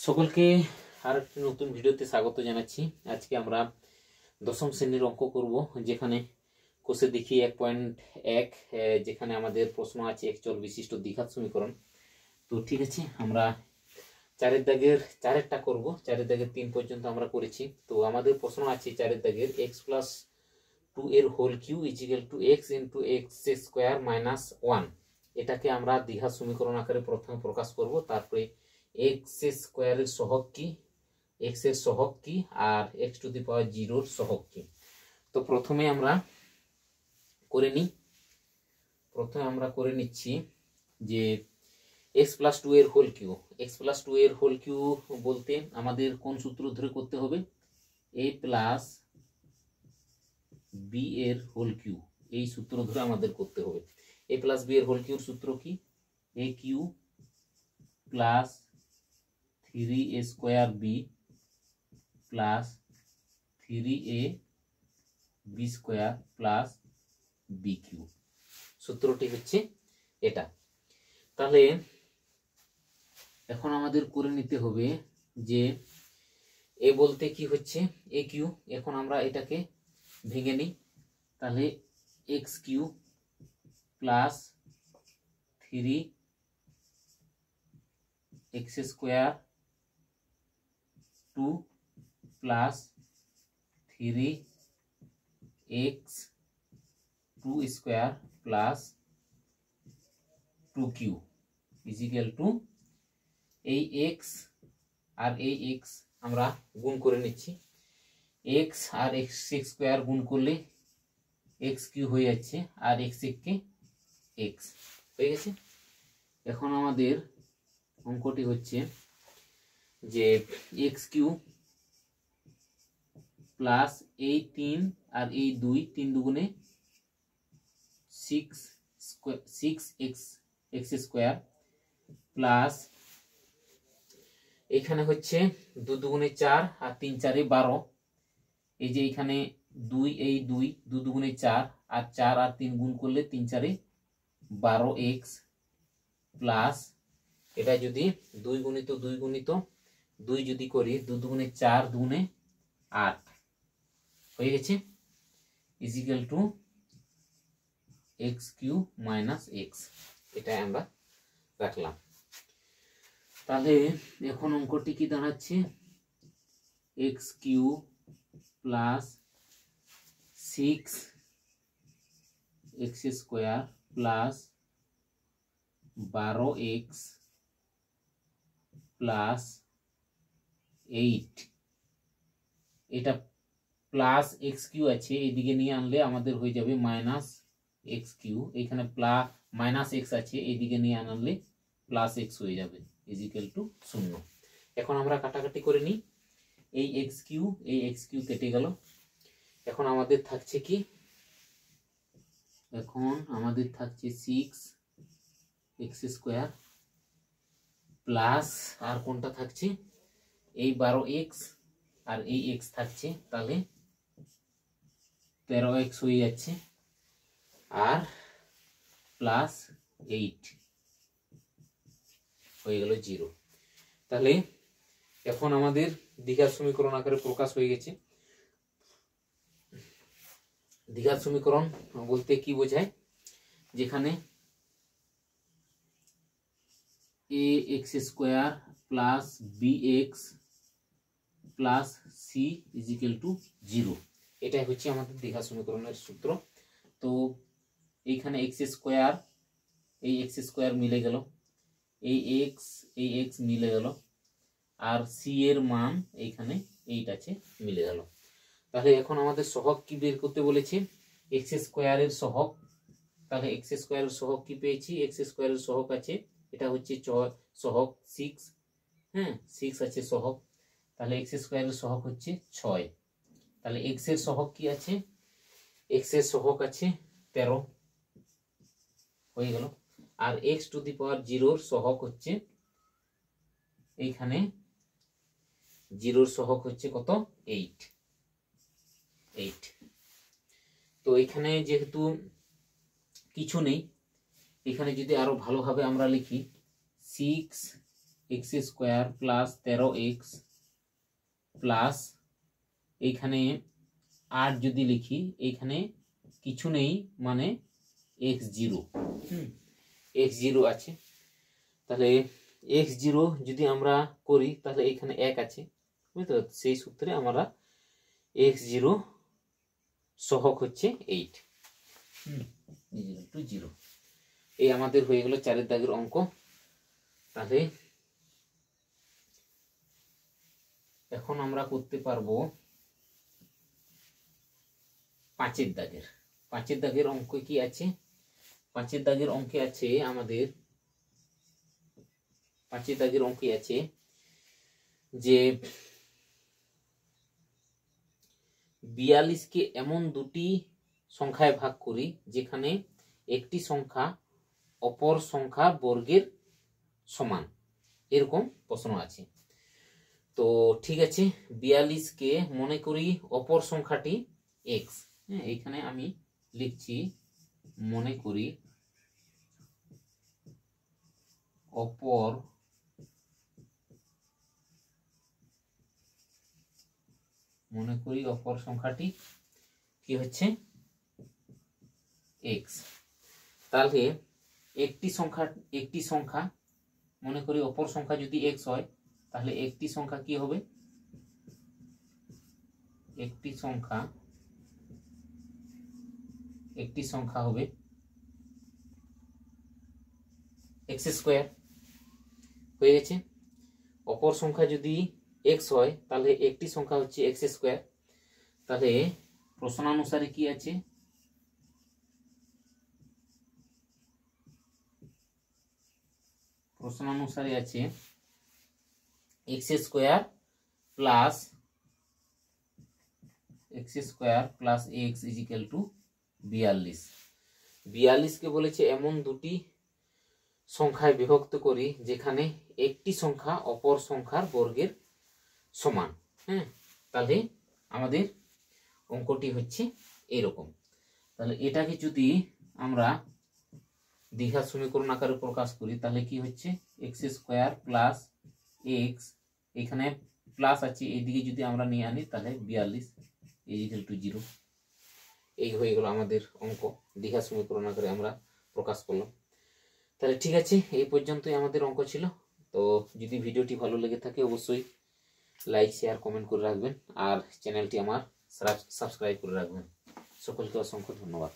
সকলকে আরেকটি নতুন ভিডিওতে স্বাগত জানাচ্ছি। আজকে আমরা দশম শ্রেণীর অঙ্ক করব, যেখানে কোষে দেখি 1.1 যেখানে আমাদের প্রশ্ন আছে এক চল বিশিষ্ট দ্বিঘাত সমীকরণ। তো ঠিক আছে, আমরা চারের দাগের চারেরটা করব। চারের দাগের 3 পর্যন্ত আমরা করেছি। তো আমাদের প্রশ্ন আছে চারের দাগের x+2 এর whole cube is equal to x into x square minus 1। এটাকে আমরা দ্বিঘাত সমীকরণ আকারে প্রথমে প্রকাশ করব, তারপরে এক্স স্কোয়ারের সহগ কি, এক্স এর সহগ কি, আর এক্স টু দি পাওয়ার 0 সহগ কি। তো প্রথমে আমরা করে নিচ্ছি যে x+2 এর হোল কিউ। x+2 এর হোল কিউ বলতে আমাদের কোন সূত্র ধরে করতে হবে? a প্লাস বি এর হোল কিউ, এই সূত্র ধরে আমাদের করতে হবে। a প্লাস বি এর হোল কিউর সূত্র কি? a cube plus 3a square B plus 3a B square plus B cube. সূত্রটি হচ্ছে এটা। তাহলে এখন আমাদের করে নিতে হবে যে এ বলতে কি হচ্ছে এ কিউ। এখন আমরা এটাকে ভেঙে নিই। তাহলে x cube plus 3x square 2 plus 3x2 square plus 2q is equal to এই x আর এই x আমরা গুণ করে নিচ্ছি। x আর x স্কোয়ার গুণ করলে x কিউ হয়ে যাচ্ছে, আর x কে x হয়ে গেছে। এখন আমাদের অঙ্কটি হচ্ছে যে x কিউ প্লাস এই 3 আর এই 2, 3 দুগুণে 6x স্কোয়ার প্লাস এখানে হচ্ছে 2 দুগুণে 4 আর 3 4 12। এই যে এখানে 2, এই 2 দুগুণে 4 আর 4 আর 3 গুণ করলে 3 4 12x প্লাস এটা যদি 2 গুণিত 2 যদি করি 2 দুগুণে 4 দুগুণে 8 হয়ে গেছে is equal to x cube minus x. এটা আমরা রাখলাম। তাহলে এখন অঙ্কটি কি দাঁড়াচ্ছে? X cube plus 6x square plus 12x plus 8। এটা প্লাস এক্স কিউ আছে, এইদিকে নিয়ে আনলে আমাদের হয়ে যাবে মাইনাস এক্স কিউ। এখানে প্লাস মাইনাস এক্স আছে, এইদিকে নিয়ে আনলে প্লাস এক্স হয়ে যাবে ইজিক্যাল টু 0। এখন আমরা কাটাকাটি করে নিই। এই এক্স কিউ কেটে গেল। এখন আমাদের থাকছে কি? এখন আমাদের থাকছে 6x স্কোয়ার প্লাস আর কোনটা থাকছে? এই 12x আর এই x থাকছে, তাহলে 13x হয়ে যাচ্ছে আর প্লাস 8 হয়ে গেল 0। তাহলে এখন আমাদের দ্বিঘাত সমীকরণ আকারে প্রকাশ হয়ে গেছে। দ্বিঘাত সমীকরণ বলতে কি বোঝায়? যেখানে ax square plus bx plus c is equal to 0। এটাই হচ্ছে আমাদের দ্বিঘাত সমীকরণের সূত্র। তো এইখানে এক্স স্কোয়ার মিলে গেল, এই এক্স মিলে গেল, আর সি এর মান এইখানে 8 আছে, মিলে গেল। তাহলে এখন আমাদের সহগ কি বের করতে বলেছে? এক্স স্কোয়ারের সহগ। তাহলে এক্স স্কোয়ারের সহগ কি পেয়েছি? এক্স স্কোয়ারের সহগ আছে, এটা হচ্ছে সহগ 6, হ্যাঁ 6 আছে সহগ। তাহলে এক্স স্কোয়ারের সহগ হচ্ছে 6। তাহলে এক্স এর সহগ কি আছে? এক্স এর সহগ আছে 13 হয়ে গেল। আর এক্স টু দি পাওয়ার 0 সহগ হচ্ছে এইখানে 0 সহগ হচ্ছে কত? 8। তো এখানে যেহেতু কিছু নেই, এখানে যদি আরো ভালোভাবে আমরা লিখি 6 x square plus 13x plus এইখানে 8 যদি লিখি এইখানে কিছু নেই মানে x0 x0 আছে, তাহলে x0 যদি আমরা করি তাহলে এখানে 1 আছে, বুঝতে পারছো? সেই সূত্রে আমরা x0 সহগ হচ্ছে 8 = 0। এই আমাদের হয়ে গেল 4 দাগের অঙ্ক। তাহলে এখন আমরা করতে পারবো 5 দাগের। 5 দাগের অঙ্ক কি আছে? 5 দাগের অঙ্কে আছে আমাদের 5 দাগের অঙ্কে আছে যে 42 কে এমন দুটি সংখ্যায় ভাগ করি যেখানে একটি সংখ্যা অপর সংখ্যা বর্গের সমান, এরকম প্রশ্ন আছে। তো ঠিক আছে, 42 কে মনে করি অপর সংখ্যাটি x। এখানে আমি লিখছি মনে করি অপর সংখ্যাটি কি হচ্ছে x। তাহলে একটি সংখ্যা মনে করি অপর সংখ্যা যদি x হয় তাহলে একটি সংখ্যা কি হবে? একটি সংখ্যা হবে x স্কোয়ার। হয়ে গেছে। অপর সংখ্যা যদি x হয় তাহলে একটি সংখ্যা হচ্ছে x স্কোয়ার। তাহলে প্রশ্নানুসারে কি আছে? প্রশ্নানুসারে আছে x স্কোয়ার প্লাস x = 42। 42 কে বলেছে এমন দুটি সংখ্যায় বিভক্ত করি যেখানে একটি সংখ্যা অপর সংখ্যার বর্গের সমান। তাহলে আমাদের অঙ্কটি হচ্ছে এরকম। তাহলে এটাকে যদি আমরা দ্বিঘাত সমীকরণ আকারে প্রকাশ করি তাহলে কি হচ্ছে x স্কোয়ার প্লাস x, এখানে প্লাস আছে এইদিকে যদি আমরা নিয়ে আনি তাহলে 42 = 0। এই হয়ে গেল আমাদের অঙ্ক, দ্বিঘাত সমীকরণ আকারে আমরা প্রকাশ করলাম। তাহলে ঠিক আছে, এই পর্যন্তই আমাদের অঙ্ক ছিল। তো যদি ভিডিওটি ভালো লেগে থাকে অবশ্যই লাইক শেয়ার কমেন্ট করে রাখবেন আর চ্যানেলটি আমার সাবস্ক্রাইব করে রাখবেন। সকলকে অসংখ্য ধন্যবাদ।